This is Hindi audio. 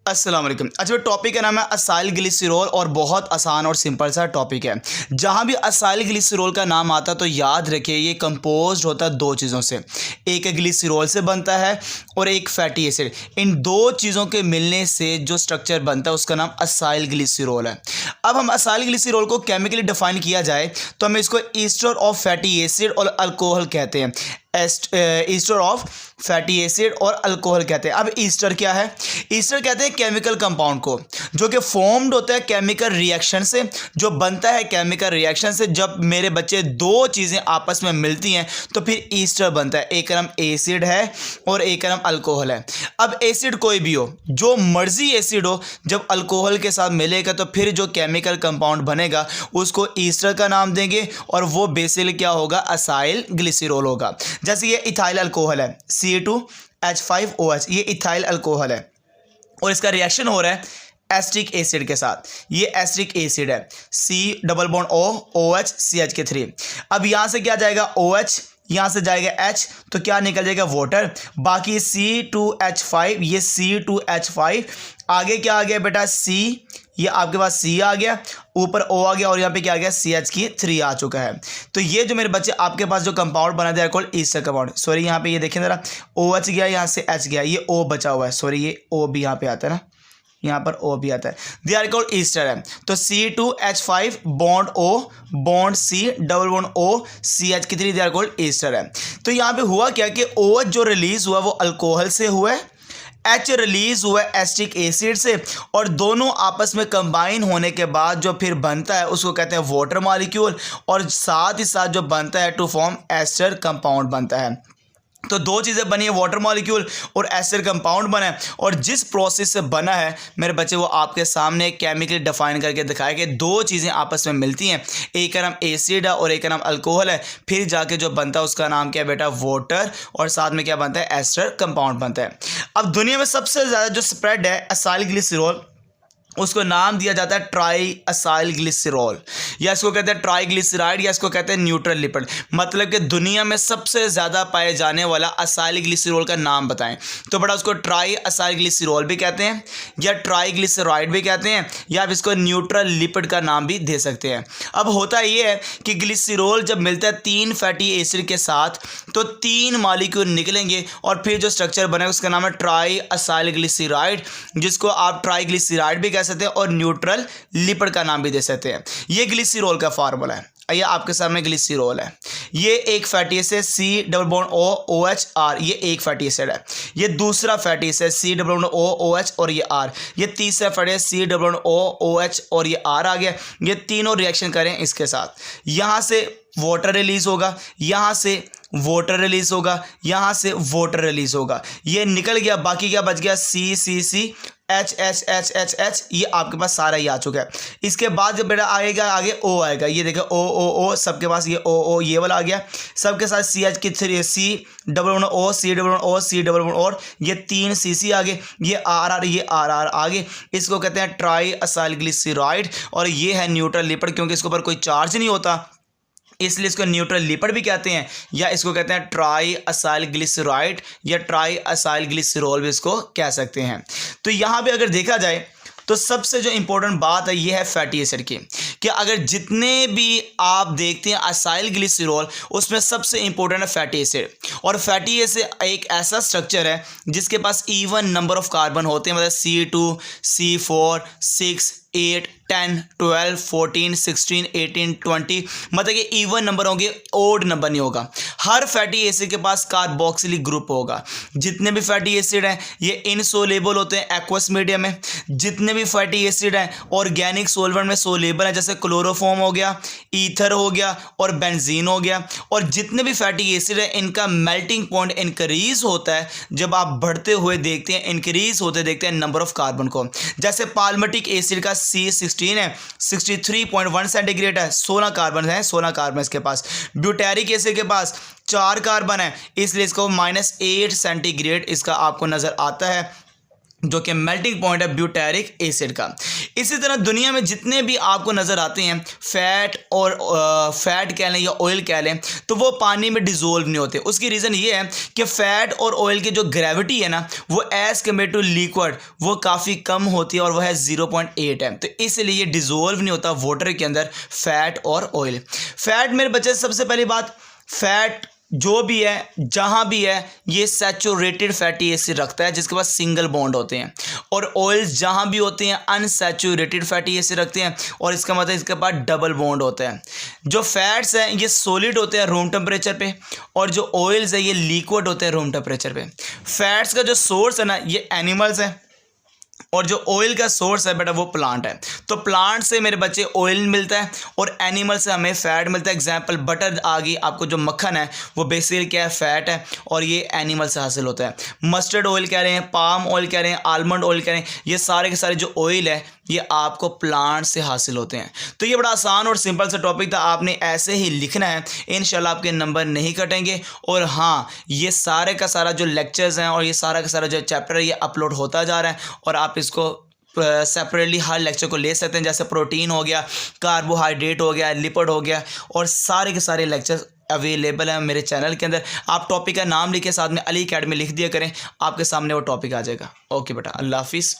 अस्सलाम वालेकुम। अच्छा, टॉपिक का नाम है असाइल ग्लिसरॉल और बहुत आसान और सिंपल सा टॉपिक है। जहाँ भी असाइल ग्लिसरॉल का नाम आता है तो याद रखिए ये कंपोज्ड होता है दो चीज़ों से, एक ग्लिसरॉल से बनता है और एक फैटी एसिड। इन दो चीज़ों के मिलने से जो स्ट्रक्चर बनता है उसका नाम असाइल ग्लिसरॉल है। अब हम असाइल ग्लिसरॉल को केमिकली डिफाइन किया जाए तो हम इसको ईस्टर ऑफ फैटी एसिड और अल्कोहल कहते हैं। ईस्टर ऑफ फैटी एसिड और अल्कोहल कहते हैं। अब ईस्टर क्या है? ईस्टर कहते हैं केमिकल कंपाउंड को जो कि फॉर्म्ड होता है केमिकल रिएक्शन से, जो बनता है केमिकल रिएक्शन से। जब मेरे बच्चे दो चीज़ें आपस में मिलती हैं तो फिर ईस्टर बनता है। एक का नाम एसिड है और एक का नाम अल्कोहल है। अब एसिड कोई भी हो, जो मर्जी एसिड हो, जब अल्कोहल के साथ मिलेगा तो फिर जो केमिकल कंपाउंड बनेगा उसको ईस्टर का नाम देंगे और वो बेसिकली क्या होगा? असाइल ग्लिसरॉल होगा। जैसे ये इथाइल अल्कोहल है C2H5OH, ये इथाइल अल्कोहल है और इसका रिएक्शन हो रहा है एस्टिक एसिड के साथ। ये एस्टिक एसिड है C+OH CH3। अब यहाँ से क्या जाएगा? OH, यहाँ से जाएगा H, तो क्या निकल जाएगा? वाटर। बाकी C2H5, ये C2H5, आगे क्या आ गया बेटा? C, ये आपके पास C आ गया, ऊपर O आ गया और यहाँ पे क्या आ गया? CH3 आ चुका है। तो ये जो मेरे बच्चे आपके पास जो कंपाउंड बना दिया कॉल्ड ईस्टर कंपाउंड। सॉरी, यहाँ पे ये देखें ज़रा, OH गया, यहाँ से H गया, ये O बचा हुआ है। सॉरी, ये O भी यहाँ पे आता है ना, यहाँ पर O भी आता है। दे आर कॉल्ड ईस्टर है। तो C2H5 bond O bond C double bond O CH3, they are called ester है। तो यहाँ पे हुआ क्या कि OH जो रिलीज हुआ वो अल्कोहल से हुआ है, H रिलीज हुआ है एस्टिक एसिड से, और दोनों आपस में कंबाइन होने के बाद जो फिर बनता है उसको कहते हैं वाटर मॉलिक्यूल, और साथ ही साथ जो बनता है टू फॉर्म एस्टर कंपाउंड बनता है। तो दो चीज़ें बनी है, वाटर मॉलिक्यूल और एस्टर कंपाउंड बना है। और जिस प्रोसेस से बना है मेरे बच्चे वो आपके सामने केमिकली डिफाइन करके दिखाया कि दो चीज़ें आपस में मिलती हैं, एक का नाम एसिड है और एक का नाम अल्कोहल है, फिर जाके जो बनता है उसका नाम क्या है बेटा? वाटर, और साथ में क्या बनता है? एस्टर कंपाउंड बनता है। अब दुनिया में सबसे ज़्यादा जो स्प्रेड है असाइल ग्लिसरॉल, उसको नाम दिया जाता है ट्राई असाइल ग्लिसरॉल, या इसको कहते हैं ट्राईग्लिसराइड, या इसको कहते हैं न्यूट्रल लिपिड। मतलब कि दुनिया में सबसे ज़्यादा पाए जाने वाला असाइल ग्लिसरॉल का नाम बताएं तो बड़ा उसको ट्राई असाइल ग्लिसरॉल भी कहते हैं, या ट्राईग्लिसराइड भी कहते हैं, या आप इसको न्यूट्रल लिपिड का नाम भी दे सकते हैं। अब होता ये है कि ग्लिसरॉल जब मिलता है तीन फैटी एसिड के साथ तो तीन मॉलिक्यूल निकलेंगे और फिर जो स्ट्रक्चर बनेगा उसका नाम है ट्राई असाइल ग्लिसराइड, जिसको आप ट्राईग्लिसराइड भी सकते हैं और न्यूट्रल लिपिड का नाम भी दे सकते हैं। ये ग्लिसरॉल का फार्मूला है। ये आपके सामने ग्लिसरॉल है। ये एक फैटी एसिड C+OH, ये एक फैटी एसिड है। ये दूसरा फैटी एसिड C+OH और ये R। ये तीसरा फैटी एसिड C+OH और ये R आ गया। ये तीनों रिएक्शन करें इसके साथ, यहाँ से वाटर रिलीज होगा, यहाँ से वाटर रिलीज होगा, यहाँ से वाटर रिलीज होगा। ये निकल गया, बाकी क्या बच गया? CCCH, ये आपके पास सारा ही आ चुका है। इसके बाद जब बेटा आएगा आगे O आएगा, ये देखो O सबके पास, ये O ये वाला आ गया, सबके साथ CH3 C+OC, ये तीन CC आ गए, ये RR, ये RR आ गए। इसको कहते हैं ट्राई असाइल ग्लिसराइड, और ये है न्यूट्रल लिपिड, क्योंकि इसके ऊपर कोई चार्ज नहीं होता इसलिए इसको न्यूट्रल लिपिड भी कहते हैं, या इसको कहते हैं ट्राई असाइल ग्लिसराइड या ट्राई असाइल ग्लिसरॉल भी इसको कह सकते हैं। तो यहाँ पे अगर देखा जाए तो सबसे जो इंपॉर्टेंट बात है ये है फैटी एसिड की, कि अगर जितने भी आप देखते हैं असाइल ग्लिसरॉल उसमें सबसे इंपॉर्टेंट है फैटी एसिड। और फैटी एसिड एक ऐसा स्ट्रक्चर है जिसके पास इवन नंबर ऑफ कार्बन होते हैं, मतलब C2 C4 6 8 10 12 14 16 18 20, मतलब कि इवन नंबर होंगे, ओड नंबर नहीं होगा। हर फैटी एसिड के पास कार्बोक्सिलिक ग्रुप होगा। जितने भी फैटी एसिड हैं ये इनसोलेबल होते हैं एक्वस मीडियम में। जितने भी फैटी एसिड हैं ऑर्गेनिक सोलवेंट में सोलेबल है, जैसे क्लोरोफॉर्म हो गया, ईथर हो गया और बेंजीन हो गया। और जितने भी फैटी एसिड हैं इनका मेल्टिंग पॉइंट इंक्रीज होता है जब आप बढ़ते हुए देखते हैं, इंक्रीज होते देखते हैं नंबर ऑफ कार्बन को। जैसे पाल्मेटिक एसिड का C16 है, 63.1 सेंटीग्रेड है, 16 कार्बन है, 16 कार्बन इसके पास। ब्यूटेरिक एसिड के पास 4 कार्बन है, इसलिए इसको -8 सेंटीग्रेड इसका आपको नजर आता है। जो कि मेल्टिंग पॉइंट है ब्यूटेरिक एसिड का। इसी तरह दुनिया में जितने भी आपको नज़र आते हैं फैट और फैट कह लें या ऑयल कह लें, तो वो पानी में डिज़ोल्व नहीं होते। उसकी रीज़न ये है कि फ़ैट और ऑयल की जो ग्रेविटी है ना, वो एज़ कम्पेयर टू लिक्विड वो काफ़ी कम होती है और वह है 0.8 है। तो इसलिए ये डिज़ोल्व नहीं होता वाटर के अंदर फैट और ऑयल। फैट मेरे बच्चे, सबसे पहली बात, फैट जो भी है जहाँ भी है ये सैचुरेटेड फैटी एसिड रखता है जिसके पास सिंगल बॉन्ड होते हैं, और ऑयल्स जहाँ भी होते हैं अनसैचुरेटेड फैटी एसिड रखते हैं और इसका मतलब इसके पास डबल बॉन्ड होता है। जो फैट्स हैं ये सॉलिड होते हैं रूम टेम्परेचर पे, और जो ऑयल्स है ये लिक्विड होते हैं रूम टेम्परेचर पे। फैट्स का जो सोर्स है ना ये एनिमल्स है, और जो ऑयल का सोर्स है बेटा वो प्लांट है। तो प्लांट से मेरे बच्चे ऑयल मिलता है और एनिमल से हमें फैट मिलता है। एग्जांपल बटर आ गई, आपको जो मक्खन है वो बेसिकली क्या है, फैट है, और ये एनिमल से हासिल होता है। मस्टर्ड ऑयल कह रहे हैं, पाम ऑयल कह रहे हैं, आलमंड ऑयल कह रहे हैं, ये सारे के सारे जो ऑयल है ये आपको प्लांट से हासिल होते हैं। तो ये बड़ा आसान और सिंपल सा टॉपिक था, आपने ऐसे ही लिखना है, इंशाल्लाह आपके नंबर नहीं कटेंगे। और हाँ, ये सारे का सारा जो लेक्चर्स हैं और ये सारा का सारा जो चैप्टर है ये अपलोड होता जा रहा है, और आप इसको सेपरेटली हर लेक्चर को ले सकते हैं। जैसे प्रोटीन हो गया, कार्बोहाइड्रेट हो गया, लिपिड हो गया, और सारे के सारे लेक्चर्स अवेलेबल हैं मेरे चैनल के अंदर। आप टॉपिक का नाम लिखे साथ में अली अकेडमी लिख दिया करें, आपके सामने वो टॉपिक आ जाएगा। ओके बेटा, अल्लाह हाफिज़।